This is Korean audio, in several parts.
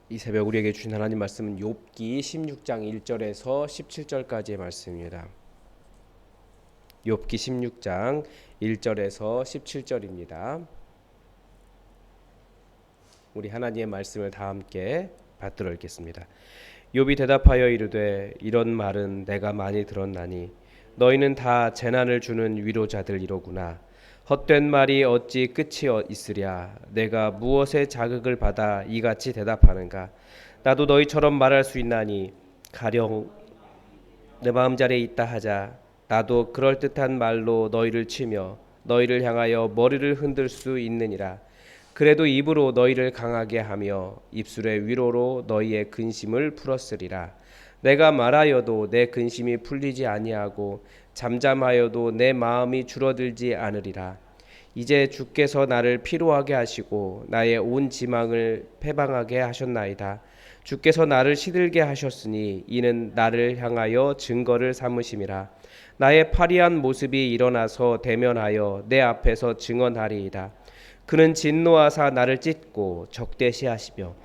이 새벽 우리에게 주신 하나님 말씀은 욥기 16장 1절에서 17절까지의 말씀입니다. 욥기 16장 1절에서 17절입니다. 우리 하나님의 말씀을 다 함께 받들어 읽겠습니다. 욥이 대답하여 이르되 이런 말은 내가 많이 들었나니 너희는 다 재난을 주는 위로자들이로구나. 헛된 말이 어찌 끝이 있으랴. 내가 무엇에 자극을 받아 이같이 대답하는가. 나도 너희처럼 말할 수 있나니 가령 내 마음자리에 있다 하자. 나도 그럴듯한 말로 너희를 치며 너희를 향하여 머리를 흔들 수 있느니라. 그래도 입으로 너희를 강하게 하며 입술의 위로로 너희의 근심을 풀었으리라. 내가 말하여도 내 근심이 풀리지 아니하고 잠잠하여도 내 마음이 줄어들지 않으리라. 이제 주께서 나를 피로하게 하시고 나의 온 지망을 패방하게 하셨나이다. 주께서 나를 시들게 하셨으니 이는 나를 향하여 증거를 삼으심이라. 나의 파리한 모습이 일어나서 대면하여 내 앞에서 증언하리이다. 그는 진노하사 나를 찢고 적대시하시며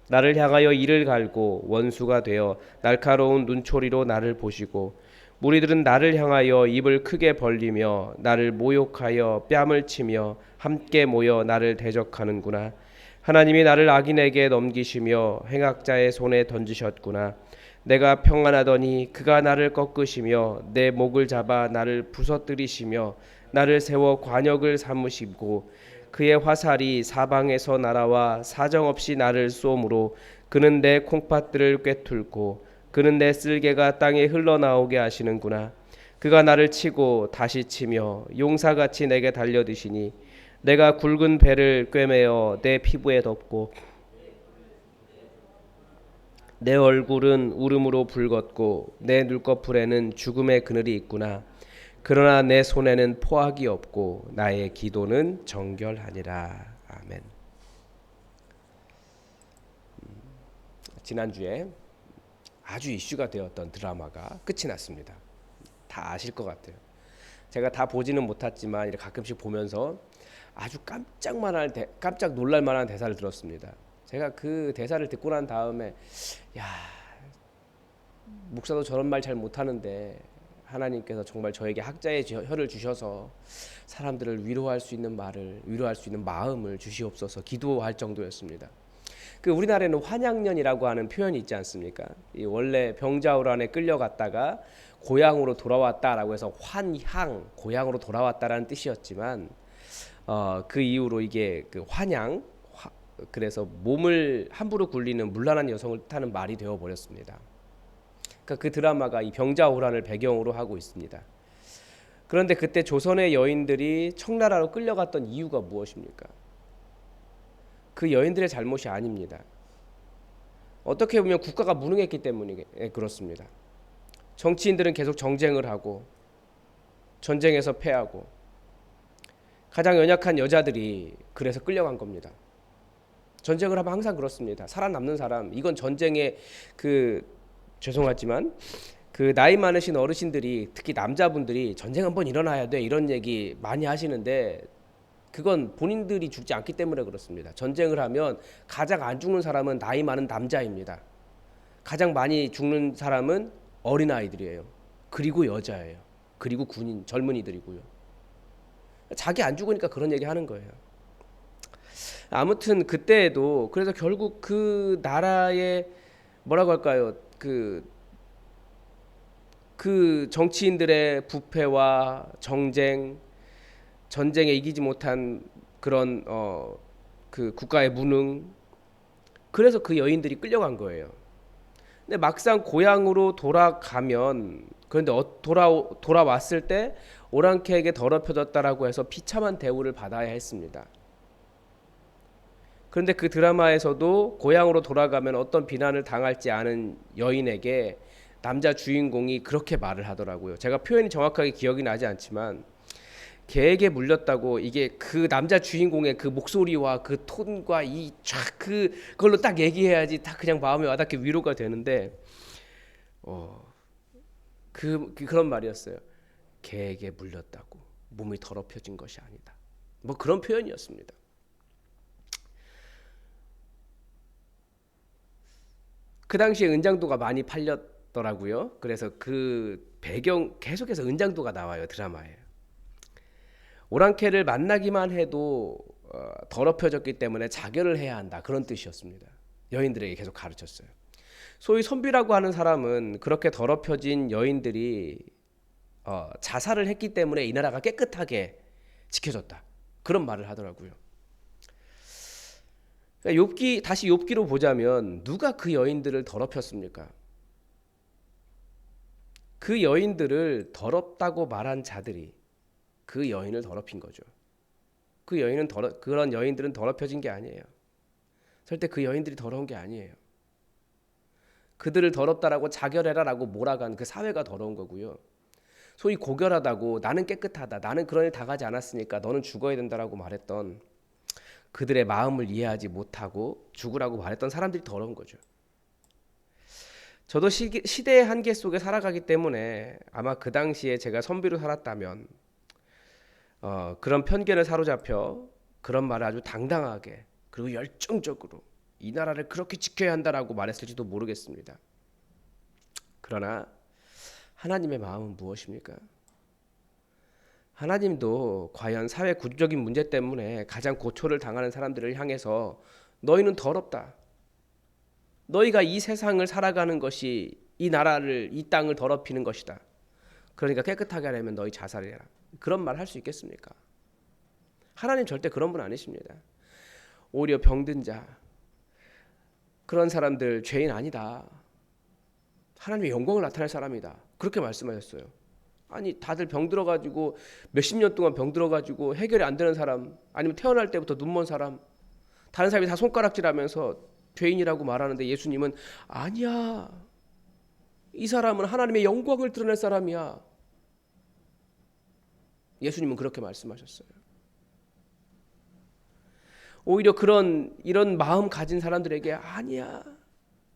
나를 향하여 이를 갈고 원수가 되어 날카로운 눈초리로 나를 보시고 무리들은 나를 향하여 입을 크게 벌리며 나를 모욕하여 뺨을 치며 함께 모여 나를 대적하는구나. 하나님이 나를 악인에게 넘기시며 행악자의 손에 던지셨구나. 내가 평안하더니 그가 나를 꺾으시며 내 목을 잡아 나를 부서뜨리시며 나를 세워 관역을 삼으시고 그의 화살이 사방에서 날아와 사정없이 나를 쏘므로 그는 내 콩팥들을 꿰뚫고 그는 내 쓸개가 땅에 흘러나오게 하시는구나. 그가 나를 치고 다시 치며 용사같이 내게 달려드시니 내가 굵은 배를 꿰매어 내 피부에 덮고 내 얼굴은 울음으로 붉었고 내 눈꺼풀에는 죽음의 그늘이 있구나. 그러나 내 손에는 포악이 없고 나의 기도는 정결하니라. 아멘. 지난주에 아주 이슈가 되었던 드라마가 끝이 났습니다. 다 아실 것 같아요. 제가 다 보지는 못했지만 이렇게 가끔씩 보면서 아주 깜짝 놀랄 만한 대사를 들었습니다. 제가 그 대사를 듣고 난 다음에 야, 목사도 저런 말 잘 못하는데 하나님께서 정말 저에게 학자의 혀를 주셔서 사람들을 위로할 수 있는 말을, 위로할 수 있는 마음을 주시옵소서 기도할 정도였습니다. 그 우리나라에는 환양년이라고 하는 표현이 있지 않습니까? 이 원래 병자호란에 끌려갔다가 고향으로 돌아왔다라고 해서 환향, 고향으로 돌아왔다라는 뜻이었지만 그 이후로 이게 그 환양, 그래서 몸을 함부로 굴리는 문란한 여성을 뜻하는 말이 되어 버렸습니다. 그러니까 그 드라마가 이 병자호란을 배경으로 하고 있습니다. 그런데 그때 조선의 여인들이 청나라로 끌려갔던 이유가 무엇입니까? 그 여인들의 잘못이 아닙니다. 어떻게 보면 국가가 무능했기 때문에 그렇습니다. 정치인들은 계속 정쟁을 하고 전쟁에서 패하고 가장 연약한 여자들이 그래서 끌려간 겁니다. 전쟁을 하면 항상 그렇습니다. 살아남는 사람, 이건 전쟁의 죄송하지만 그 나이 많으신 어르신들이 특히 남자분들이 전쟁 한번 일어나야 돼 이런 얘기 많이 하시는데 그건 본인들이 죽지 않기 때문에 그렇습니다. 전쟁을 하면 가장 안 죽는 사람은 나이 많은 남자입니다. 가장 많이 죽는 사람은 어린아이들이에요. 그리고 여자예요. 그리고 군인, 젊은이들이고요. 자기 안 죽으니까 그런 얘기 하는 거예요. 아무튼 그때에도 그래서 결국 그 나라의 뭐라고 할까요? 그 정치인들의 부패와 정쟁, 전쟁에 이기지 못한 그런 그 국가의 무능, 그래서 그 여인들이 끌려간 거예요. 근데 막상 고향으로 돌아가면 그런데 돌아왔을 때 오랑캐에게 더럽혀졌다라고 해서 비참한 대우를 받아야 했습니다. 그런데 그 드라마에서도 고향으로 돌아가면 어떤 비난을 당할지 아는 여인에게 남자 주인공이 그렇게 말을 하더라고요. 제가 표현이 정확하게 기억이 나지 않지만 개에게 물렸다고 이게 그 남자 주인공의 그 목소리와 그 톤과 이 쫙 그걸로 딱 얘기해야지 딱 그냥 마음에 와닿게 위로가 되는데 그런 말이었어요. 개에게 물렸다고 몸이 더럽혀진 것이 아니다. 뭐 그런 표현이었습니다. 그 당시에 은장도가 많이 팔렸더라고요. 그래서 그 배경 계속해서 은장도가 나와요, 드라마에. 오랑캐를 만나기만 해도 더럽혀졌기 때문에 자결을 해야 한다, 그런 뜻이었습니다. 여인들에게 계속 가르쳤어요. 소위 선비라고 하는 사람은 그렇게 더럽혀진 여인들이 자살을 했기 때문에 이 나라가 깨끗하게 지켜졌다, 그런 말을 하더라고요. 그러니까 욥기, 다시 욥기로 보자면 누가 그 여인들을 더럽혔습니까? 그 여인들을 더럽다고 말한 자들이 그 여인을 더럽힌 거죠. 그런 여인들은 더럽혀진 게 아니에요. 절대 그 여인들이 더러운 게 아니에요. 그들을 더럽다라고 자결해라라고 몰아간 그 사회가 더러운 거고요. 소위 고결하다고, 나는 깨끗하다, 나는 그런 일 당하지 않았으니까 너는 죽어야 된다라고 말했던, 그들의 마음을 이해하지 못하고 죽으라고 말했던 사람들이 더러운 거죠. 저도 시대의 한계 속에 살아가기 때문에 아마 그 당시에 제가 선비로 살았다면 그런 편견을 사로잡혀 그런 말을 아주 당당하게 그리고 열정적으로 이 나라를 그렇게 지켜야 한다라고 말했을지도 모르겠습니다. 그러나 하나님의 마음은 무엇입니까? 하나님도 과연 사회 구조적인 문제 때문에 가장 고초를 당하는 사람들을 향해서 너희는 더럽다, 너희가 이 세상을 살아가는 것이 이 나라를, 이 땅을 더럽히는 것이다, 그러니까 깨끗하게 하려면 너희 자살해라, 그런 말 할 수 있겠습니까? 하나님 절대 그런 분 아니십니다. 오히려 병든 자, 그런 사람들 죄인 아니다, 하나님의 영광을 나타낼 사람이다, 그렇게 말씀하셨어요. 아니 다들 병들어가지고 몇십 년 동안 병들어가지고 해결이 안 되는 사람, 아니면 태어날 때부터 눈먼 사람, 다른 사람이 다 손가락질하면서 죄인이라고 말하는데 예수님은 아니야, 이 사람은 하나님의 영광을 드러낼 사람이야. 예수님은 그렇게 말씀하셨어요. 오히려 이런 마음 가진 사람들에게 아니야,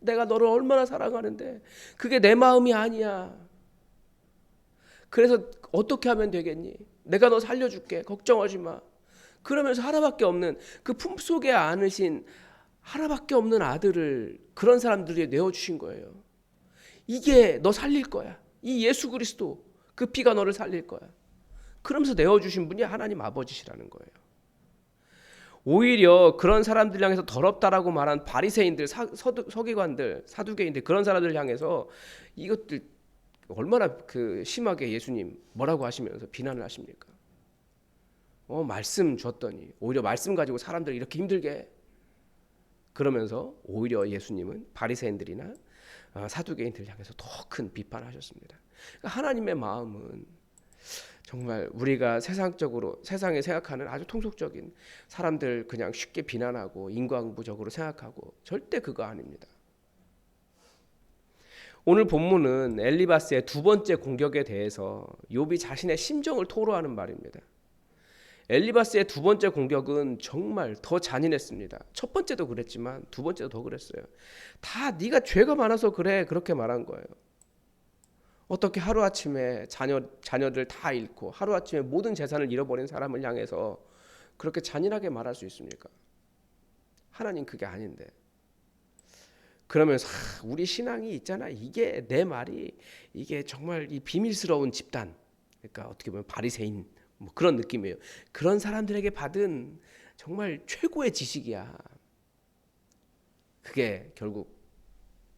내가 너를 얼마나 사랑하는데 그게 내 마음이 아니야, 그래서 어떻게 하면 되겠니? 내가 너 살려줄게, 걱정하지 마. 그러면서 하나밖에 없는, 그 품속에 안으신 하나밖에 없는 아들을 그런 사람들에게 내어주신 거예요. 이게 너 살릴 거야, 이 예수 그리스도, 그 피가 너를 살릴 거야. 그러면서 내어주신 분이 하나님 아버지시라는 거예요. 오히려 그런 사람들 향해서 더럽다라고 말한 바리새인들, 서기관들, 사두개인들, 그런 사람들 향해서 이것들 얼마나 심하게 예수님 뭐라고 하시면서 비난을 하십니까? 말씀 줬더니 오히려 말씀 가지고 사람들 이렇게 힘들게, 그러면서 오히려 예수님은 바리새인들이나 사두개인들 향해서 더 큰 비판하셨습니다. 그러니까 하나님의 마음은 정말 우리가 세상에 생각하는 아주 통속적인 사람들 그냥 쉽게 비난하고 인과응보적으로 생각하고, 절대 그거 아닙니다. 오늘 본문은 엘리바스의 두 번째 공격에 대해서 욥이 자신의 심정을 토로하는 말입니다. 엘리바스의 두 번째 공격은 정말 더 잔인했습니다. 첫 번째도 그랬지만 두 번째도 더 그랬어요. 다 네가 죄가 많아서 그래, 그렇게 말한 거예요. 어떻게 하루아침에 자녀들 다 잃고 하루아침에 모든 재산을 잃어버린 사람을 향해서 그렇게 잔인하게 말할 수 있습니까? 하나님 그게 아닌데. 그러면서 우리 신앙이 있잖아, 이게 내 말이 이게 정말 이 비밀스러운 집단, 그러니까 어떻게 보면 바리새인 뭐 그런 느낌이에요. 그런 사람들에게 받은 정말 최고의 지식이야. 그게 결국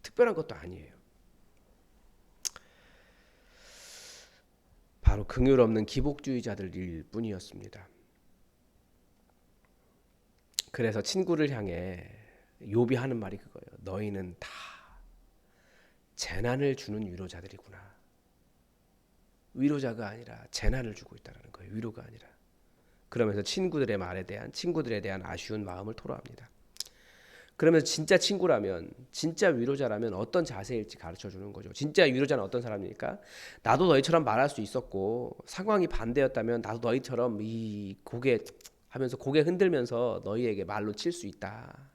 특별한 것도 아니에요. 바로 긍휼 없는 기복주의자들일 뿐이었습니다. 그래서 친구를 향해 욥이 하는 말이 그거예요. 너희는 다 재난을 주는 위로자들이구나. 위로자가 아니라 재난을 주고 있다는 거예요. 위로가 아니라. 그러면서 친구들에 대한 아쉬운 마음을 토로합니다. 그러면서 진짜 친구라면, 진짜 위로자라면 어떤 자세일지 가르쳐 주는 거죠. 진짜 위로자는 어떤 사람입니까? 나도 너희처럼 말할 수 있었고 상황이 반대였다면 나도 너희처럼 이 고개 하면서 고개 흔들면서 너희에게 말로 칠 수 있다.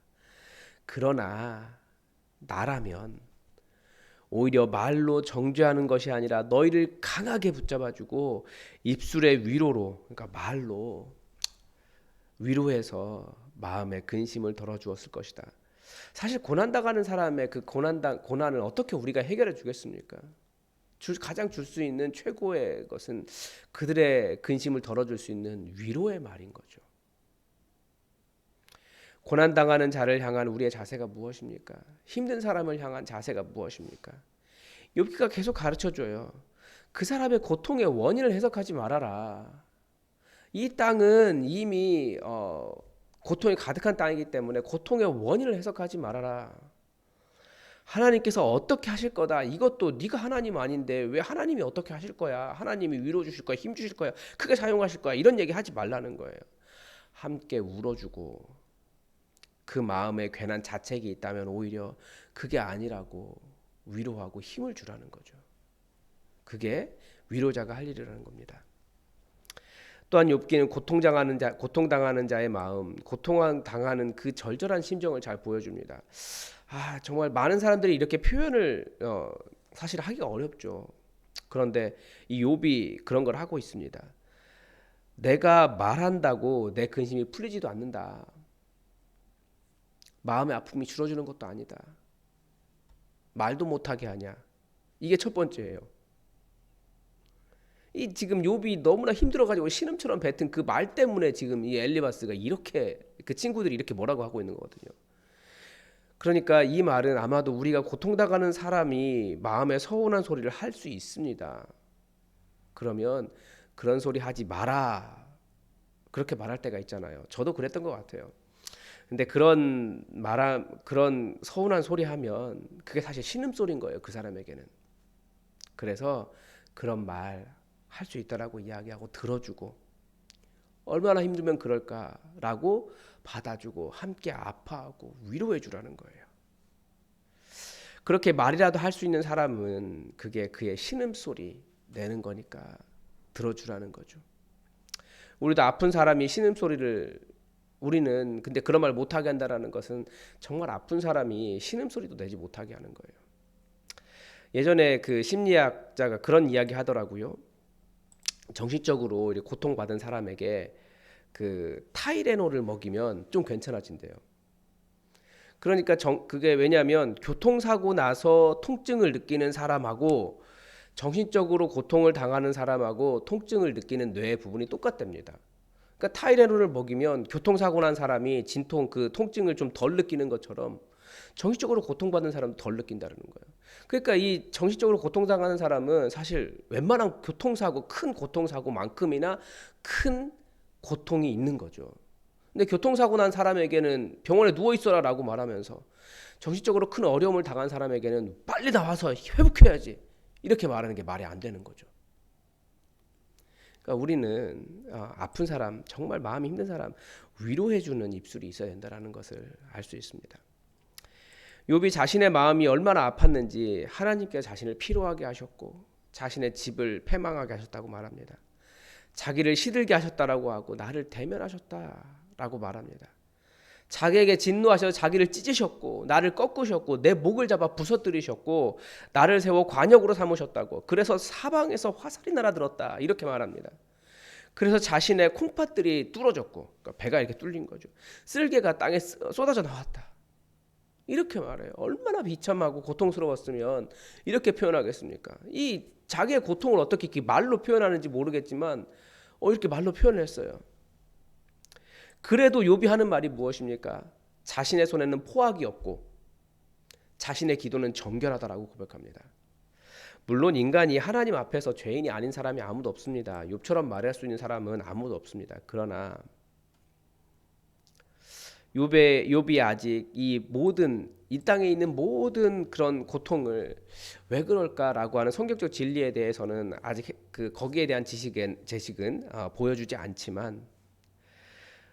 그러나 나라면 오히려 말로 정죄하는 것이 아니라 너희를 강하게 붙잡아주고 입술의 위로로, 그러니까 말로 위로해서 마음의 근심을 덜어주었을 것이다. 사실 고난 당하는 사람의 그 고난을 어떻게 우리가 해결해 주겠습니까? 가장 줄 수 있는 최고의 것은 그들의 근심을 덜어줄 수 있는 위로의 말인 거죠. 고난 당하는 자를 향한 우리의 자세가 무엇입니까? 힘든 사람을 향한 자세가 무엇입니까? 욥기가 계속 가르쳐 줘요. 그 사람의 고통의 원인을 해석하지 말아라. 이 땅은 이미 고통이 가득한 땅이기 때문에 고통의 원인을 해석하지 말아라. 하나님께서 어떻게 하실 거다. 이것도 네가 하나님 아닌데 왜 하나님이 어떻게 하실 거야. 하나님이 위로 주실 거야. 힘 주실 거야. 크게 사용하실 거야. 이런 얘기 하지 말라는 거예요. 함께 울어주고 그 마음에 괜한 자책이 있다면 오히려 그게 아니라고 위로하고 힘을 주라는 거죠. 그게 위로자가 할 일이라는 겁니다. 또한 욥기는 고통당하는 자의 마음, 고통당하는 그 절절한 심정을 잘 보여줍니다. 정말 많은 사람들이 이렇게 표현을 사실 하기가 어렵죠. 그런데 이 욥이 그런 걸 하고 있습니다. 내가 말한다고 내 근심이 풀리지도 않는다. 마음의 아픔이 줄어주는 것도 아니다. 말도 못하게 하냐. 이게 첫 번째예요. 이 지금 욥이 너무나 힘들어가지고 신음처럼 뱉은 그 말 때문에 지금 이 엘리바스가 이렇게 그 친구들이 이렇게 뭐라고 하고 있는 거거든요. 그러니까 이 말은 아마도 우리가 고통당하는 사람이 마음에 서운한 소리를 할 수 있습니다. 그러면 그런 소리 하지 마라. 그렇게 말할 때가 있잖아요. 저도 그랬던 것 같아요. 근데 그런 서운한 소리 하면 그게 사실 신음소리인 거예요. 그 사람에게는. 그래서 그런 말 할 수 있다라고 이야기하고 들어주고 얼마나 힘들면 그럴까라고 받아주고 함께 아파하고 위로해 주라는 거예요. 그렇게 말이라도 할 수 있는 사람은 그게 그의 신음소리 내는 거니까 들어주라는 거죠. 우리도 아픈 사람이 신음소리를 우리는 근데 그런 말 못하게 한다라는 것은 정말 아픈 사람이 신음소리도 내지 못하게 하는 거예요. 예전에 그 심리학자가 그런 이야기 하더라고요. 정신적으로 고통받은 사람에게 그 타이레놀을 먹이면 좀 괜찮아진대요. 그러니까 그게 왜냐하면 교통사고 나서 통증을 느끼는 사람하고 정신적으로 고통을 당하는 사람하고 통증을 느끼는 뇌의 부분이 똑같답니다. 그러니까 타이레놀을 먹이면 교통사고 난 사람이 그 통증을 좀 덜 느끼는 것처럼 정신적으로 고통받는 사람도 덜 느낀다는 거예요. 그러니까 이 정신적으로 고통당하는 사람은 사실 웬만한 큰 고통사고만큼이나 큰 고통이 있는 거죠. 근데 교통사고 난 사람에게는 병원에 누워 있어라라고 말하면서 정신적으로 큰 어려움을 당한 사람에게는 빨리 나와서 회복해야지 이렇게 말하는 게 말이 안 되는 거죠. 그러니까 우리는 아픈 사람, 정말 마음이 힘든 사람 위로해주는 입술이 있어야 된다는 것을 알 수 있습니다. 욥이 자신의 마음이 얼마나 아팠는지 하나님께 자신을 피로하게 하셨고 자신의 집을 패망하게 하셨다고 말합니다. 자기를 시들게 하셨다라고 하고 나를 대면하셨다라고 말합니다. 자기에게 진노하셔서 자기를 찢으셨고 나를 꺾으셨고 내 목을 잡아 부서뜨리셨고 나를 세워 관역으로 삼으셨다고. 그래서 사방에서 화살이 날아들었다 이렇게 말합니다. 그래서 자신의 콩팥들이 뚫어졌고 그러니까 배가 이렇게 뚫린 거죠. 쓸개가 땅에 쏟아져 나왔다. 이렇게 말해요. 얼마나 비참하고 고통스러웠으면 이렇게 표현하겠습니까? 이 자기의 고통을 어떻게 이렇게 말로 표현하는지 모르겠지만 이렇게 말로 표현을 했어요. 그래도 욥이 하는 말이 무엇입니까? 자신의 손에는 포악이 없고 자신의 기도는 정결하다라고 고백합니다. 물론 인간이 하나님 앞에서 죄인이 아닌 사람이 아무도 없습니다. 욥처럼 말할 수 있는 사람은 아무도 없습니다. 그러나 욥이 아직 이 땅에 있는 모든 그런 고통을 왜 그럴까라고 하는 성경적 진리에 대해서는 아직 거기에 대한 제식은 보여주지 않지만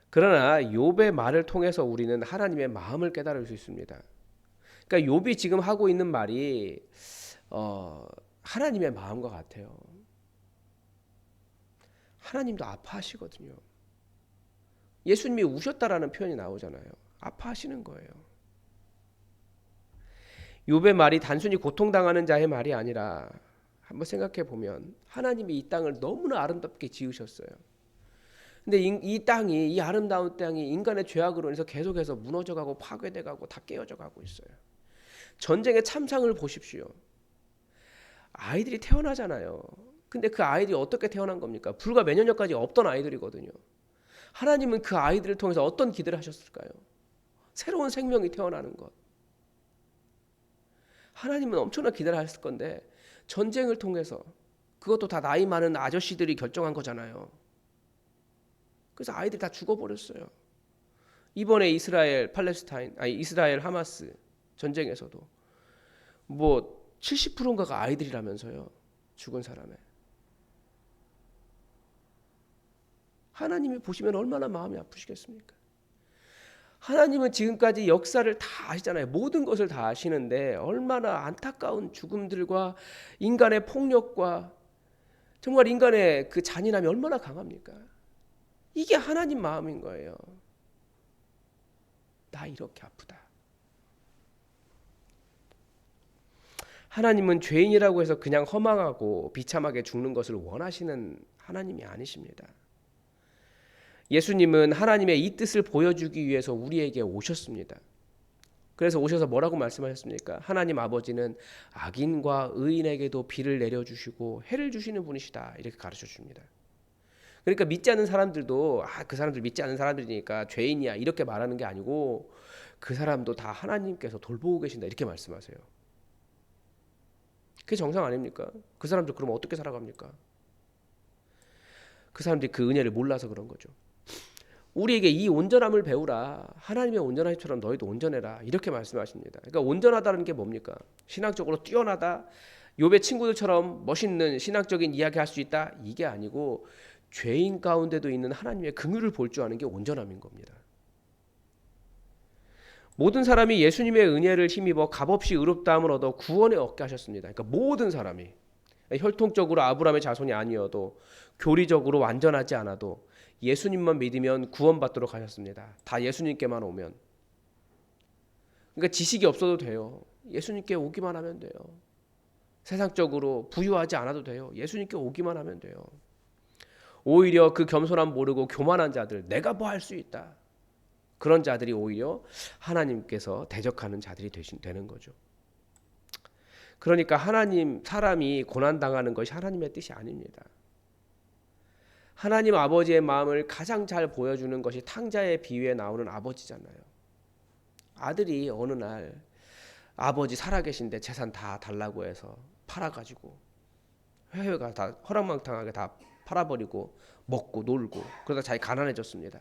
그러나 욥의 말을 통해서 우리는 하나님의 마음을 깨달을 수 있습니다. 그러니까 욥이 지금 하고 있는 말이 하나님의 마음과 같아요. 하나님도 아파하시거든요. 예수님이 우셨다라는 표현이 나오잖아요. 아파하시는 거예요. 욥의 말이 단순히 고통당하는 자의 말이 아니라 한번 생각해 보면 하나님이 이 땅을 너무나 아름답게 지으셨어요. 근데 이 땅이, 이 아름다운 땅이 인간의 죄악으로 인해서 계속해서 무너져가고 파괴돼가고 다 깨어져가고 있어요. 전쟁의 참상을 보십시오. 아이들이 태어나잖아요. 근데 그 아이들이 어떻게 태어난 겁니까? 불과 몇 년 전까지 없던 아이들이거든요. 하나님은 그 아이들을 통해서 어떤 기대를 하셨을까요? 새로운 생명이 태어나는 것. 하나님은 엄청난 기대를 하셨을 건데 전쟁을 통해서, 그것도 다 나이 많은 아저씨들이 결정한 거잖아요. 그래서 아이들이 다 죽어버렸어요. 이번에 이스라엘 하마스 전쟁에서도 뭐 70%인가가 아이들이라면서요. 죽은 사람의. 하나님이 보시면 얼마나 마음이 아프시겠습니까? 하나님은 지금까지 역사를 다 아시잖아요. 모든 것을 다 아시는데 얼마나 안타까운 죽음들과 인간의 폭력과 정말 인간의 그 잔인함이 얼마나 강합니까? 이게 하나님 마음인 거예요. 나 이렇게 아프다. 하나님은 죄인이라고 해서 그냥 허망하고 비참하게 죽는 것을 원하시는 하나님이 아니십니다. 예수님은 하나님의 이 뜻을 보여주기 위해서 우리에게 오셨습니다. 그래서 오셔서 뭐라고 말씀하셨습니까? 하나님 아버지는 악인과 의인에게도 비를 내려주시고 해를 주시는 분이시다. 이렇게 가르쳐 줍니다. 그러니까 믿지 않는 사람들도 그 사람들 믿지 않는 사람들이니까 죄인이야 이렇게 말하는 게 아니고 그 사람도 다 하나님께서 돌보고 계신다 이렇게 말씀하세요. 그게 정상 아닙니까? 그 사람들 그럼 어떻게 살아갑니까? 그 사람들이 그 은혜를 몰라서 그런 거죠. 우리에게 이 온전함을 배우라. 하나님의 온전함처럼 너희도 온전해라. 이렇게 말씀하십니다. 그러니까 온전하다는 게 뭡니까? 신학적으로 뛰어나다. 욥의 친구들처럼 멋있는 신학적인 이야기 할 수 있다. 이게 아니고 죄인 가운데도 있는 하나님의 긍휼을 볼 줄 아는 게 온전함인 겁니다. 모든 사람이 예수님의 은혜를 힘입어 값없이 의롭다함을 얻어 구원에 얻게 하셨습니다. 그러니까 모든 사람이 혈통적으로 아브라함의 자손이 아니어도 교리적으로 완전하지 않아도 예수님만 믿으면 구원받도록 하셨습니다. 다 예수님께만 오면. 그러니까 지식이 없어도 돼요. 예수님께 오기만 하면 돼요. 세상적으로 부유하지 않아도 돼요. 예수님께 오기만 하면 돼요. 오히려 그 겸손함 모르고 교만한 자들, 내가 뭐 할 수 있다. 그런 자들이 오히려 하나님께서 대적하는 자들이 되는 거죠. 그러니까 사람이 고난당하는 것이 하나님의 뜻이 아닙니다. 하나님 아버지의 마음을 가장 잘 보여주는 것이 탕자의 비유에 나오는 아버지잖아요. 아들이 어느 날 아버지 살아계신데 재산 다 달라고 해서 팔아가지고 회회가 다 허랑망탕하게 다 팔아버리고 먹고 놀고 그러다 자기 가난해졌습니다.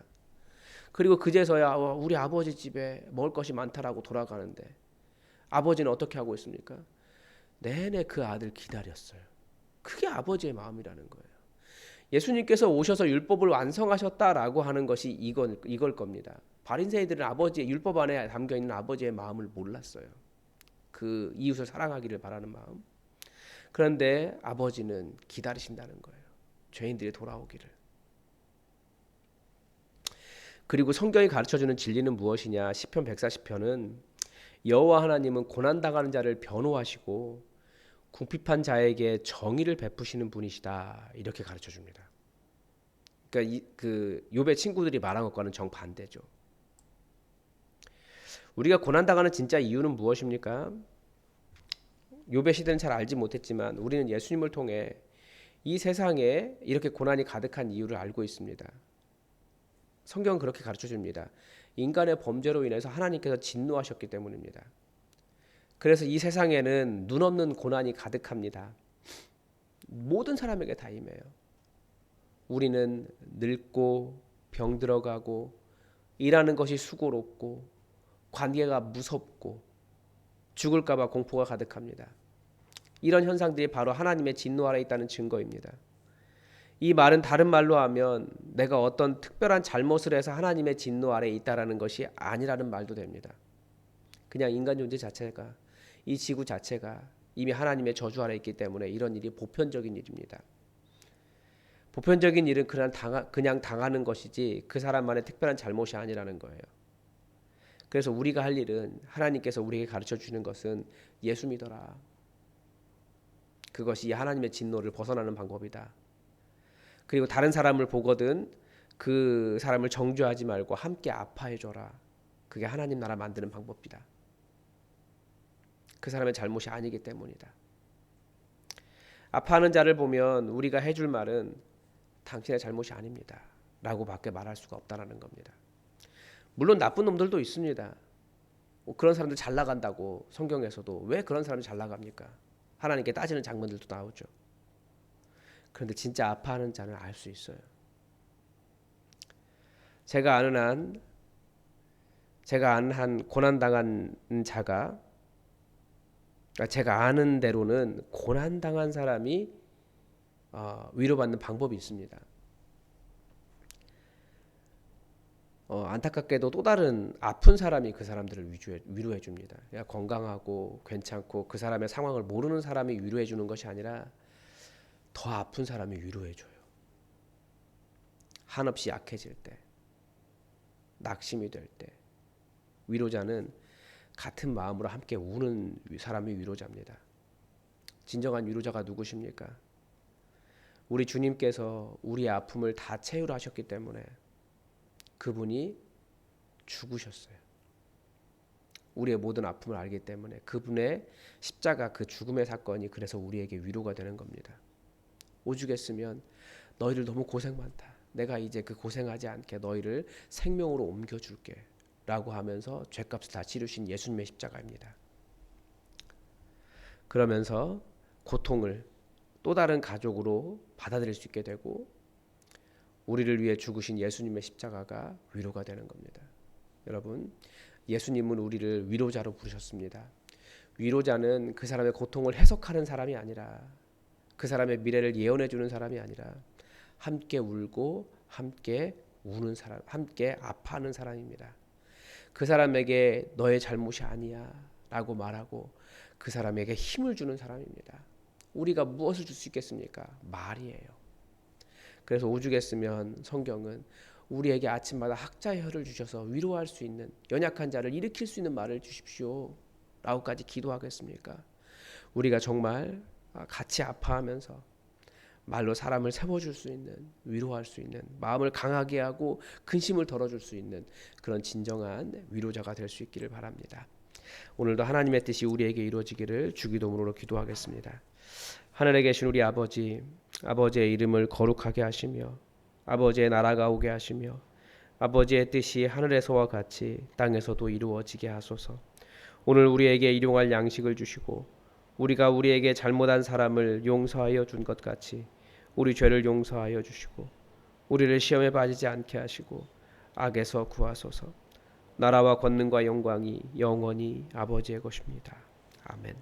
그리고 그제서야 우리 아버지 집에 먹을 것이 많다라고 돌아가는데 아버지는 어떻게 하고 있습니까? 내내 그 아들 기다렸어요. 그게 아버지의 마음이라는 거예요. 예수님께서 오셔서 율법을 완성하셨다라고 하는 것이 이걸 겁니다. 바리새인들은 아버지의 율법 안에 담겨 있는 아버지의 마음을 몰랐어요. 그 이웃을 사랑하기를 바라는 마음. 그런데 아버지는 기다리신다는 거예요. 죄인들이 돌아오기를. 그리고 성경이 가르쳐주는 진리는 무엇이냐? 시편 140편은 여호와 하나님은 고난당하는 자를 변호하시고 궁핍한 자에게 정의를 베푸시는 분이시다. 이렇게 가르쳐줍니다. 그러니까 그 욥의 친구들이 말한 것과는 정반대죠. 우리가 고난당하는 진짜 이유는 무엇입니까? 욥의 시대는 잘 알지 못했지만 우리는 예수님을 통해 이 세상에 이렇게 고난이 가득한 이유를 알고 있습니다. 성경은 그렇게 가르쳐줍니다. 인간의 범죄로 인해서 하나님께서 진노하셨기 때문입니다. 그래서 이 세상에는 눈 없는 고난이 가득합니다. 모든 사람에게 다 임해요. 우리는 늙고 병들어가고 일하는 것이 수고롭고 관계가 무섭고 죽을까 봐 공포가 가득합니다. 이런 현상들이 바로 하나님의 진노 아래 있다는 증거입니다. 이 말은 다른 말로 하면 내가 어떤 특별한 잘못을 해서 하나님의 진노 아래에 있다라는 것이 아니라는 말도 됩니다. 그냥 인간 존재 자체가, 이 지구 자체가 이미 하나님의 저주 아래 있기 때문에 이런 일이 보편적인 일입니다. 보편적인 일은 그냥 당하는 것이지 그 사람만의 특별한 잘못이 아니라는 거예요. 그래서 우리가 할 일은 하나님께서 우리에게 가르쳐 주는 것은 예수 믿어라. 그것이 하나님의 진노를 벗어나는 방법이다. 그리고 다른 사람을 보거든 그 사람을 정죄하지 말고 함께 아파해 줘라. 그게 하나님 나라 만드는 방법이다. 그 사람의 잘못이 아니기 때문이다. 아파하는 자를 보면 우리가 해줄 말은 당신의 잘못이 아닙니다 라고 밖에 말할 수가 없다는 겁니다. 물론 나쁜 놈들도 있습니다. 그런 사람들 잘 나간다고 성경에서도 왜 그런 사람이 잘 나갑니까? 하나님께 따지는 장면들도 나오죠. 그런데 진짜 아파하는 자는 알 수 있어요. 제가 아는 한 고난당한 자가, 제가 아는 대로는 고난당한 사람이 위로받는 방법이 있습니다. 안타깝게도 또 다른 아픈 사람이 그 사람들을 위로해 줍니다. 건강하고 괜찮고 그 사람의 상황을 모르는 사람이 위로해 주는 것이 아니라 더 아픈 사람이 위로해 줘요. 한없이 약해질 때, 낙심이 될 때, 위로자는 같은 마음으로 함께 우는 사람이 위로자입니다. 진정한 위로자가 누구십니까? 우리 주님께서 우리의 아픔을 다 체휼하셨기 때문에 그분이 죽으셨어요. 우리의 모든 아픔을 알기 때문에 그분의 십자가 그 죽음의 사건이 그래서 우리에게 위로가 되는 겁니다. 오죽했으면 너희들 너무 고생 많다. 내가 이제 그 고생하지 않게 너희를 생명으로 옮겨줄게 라고 하면서 죗값을 다 치르신 예수님의 십자가입니다. 그러면서 고통을 또 다른 가족으로 받아들일 수 있게 되고 우리를 위해 죽으신 예수님의 십자가가 위로가 되는 겁니다. 여러분, 예수님은 우리를 위로자로 부르셨습니다. 위로자는 그 사람의 고통을 해석하는 사람이 아니라 그 사람의 미래를 예언해 주는 사람이 아니라 함께 울고 함께 우는 사람, 함께 아파하는 사람입니다. 그 사람에게 너의 잘못이 아니야 라고 말하고 그 사람에게 힘을 주는 사람입니다. 우리가 무엇을 줄 수 있겠습니까? 말이에요. 그래서 오죽했으면 성경은 우리에게 아침마다 학자의 혀를 주셔서 위로할 수 있는, 연약한 자를 일으킬 수 있는 말을 주십시오 라고까지 기도하겠습니까? 우리가 정말 같이 아파하면서 말로 사람을 세워줄 수 있는, 위로할 수 있는, 마음을 강하게 하고 근심을 덜어줄 수 있는 그런 진정한 위로자가 될 수 있기를 바랍니다. 오늘도 하나님의 뜻이 우리에게 이루어지기를 주기도문으로 기도하겠습니다. 하늘에 계신 우리 아버지, 아버지의 이름을 거룩하게 하시며 아버지의 나라가 오게 하시며 아버지의 뜻이 하늘에서와 같이 땅에서도 이루어지게 하소서. 오늘 우리에게 일용할 양식을 주시고 우리가 우리에게 잘못한 사람을 용서하여 준 것 같이 우리 죄를 용서하여 주시고 우리를 시험에 빠지지 않게 하시고 악에서 구하소서. 나라와 권능과 영광이 영원히 아버지의 것입니다. 아멘.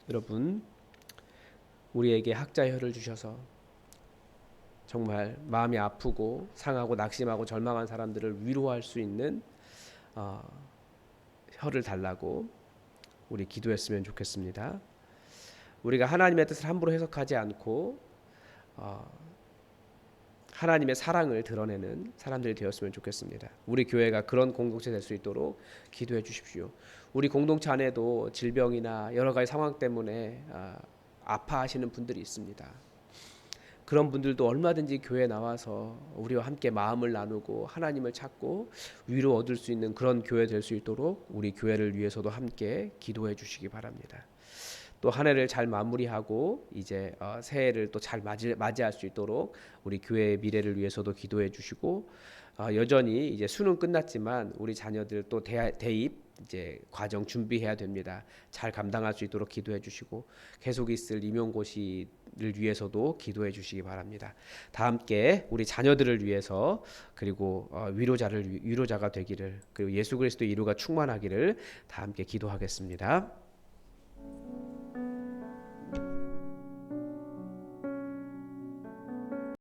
여러분, 우리에게 학자의 혀를 주셔서 정말 마음이 아프고 상하고 낙심하고 절망한 사람들을 위로할 수 있는 혀를 달라고 우리 기도했으면 좋겠습니다. 우리가 하나님의 뜻을 함부로 해석하지 않고 하나님의 사랑을 드러내는 사람들이 되었으면 좋겠습니다. 우리 교회가 그런 공동체 될 수 있도록 기도해 주십시오. 우리 공동체 안에도 질병이나 여러 가지 상황 때문에 아파하시는 분들이 있습니다. 그런 분들도 얼마든지 교회에 나와서 우리와 함께 마음을 나누고 하나님을 찾고 위로 얻을 수 있는 그런 교회 될 수 있도록 우리 교회를 위해서도 함께 기도해 주시기 바랍니다. 또 한 해를 잘 마무리하고 이제 새해를 또 잘 맞이할 수 있도록 우리 교회의 미래를 위해서도 기도해 주시고 여전히 이제 수능 끝났지만 우리 자녀들 또 대입 이제 과정 준비해야 됩니다. 잘 감당할 수 있도록 기도해 주시고 계속 있을 임용고시를 위해서도 기도해 주시기 바랍니다. 다 함께 우리 자녀들을 위해서 그리고 위로자가 되기를 그리고 예수 그리스도의 위로가 충만하기를 다 함께 기도하겠습니다.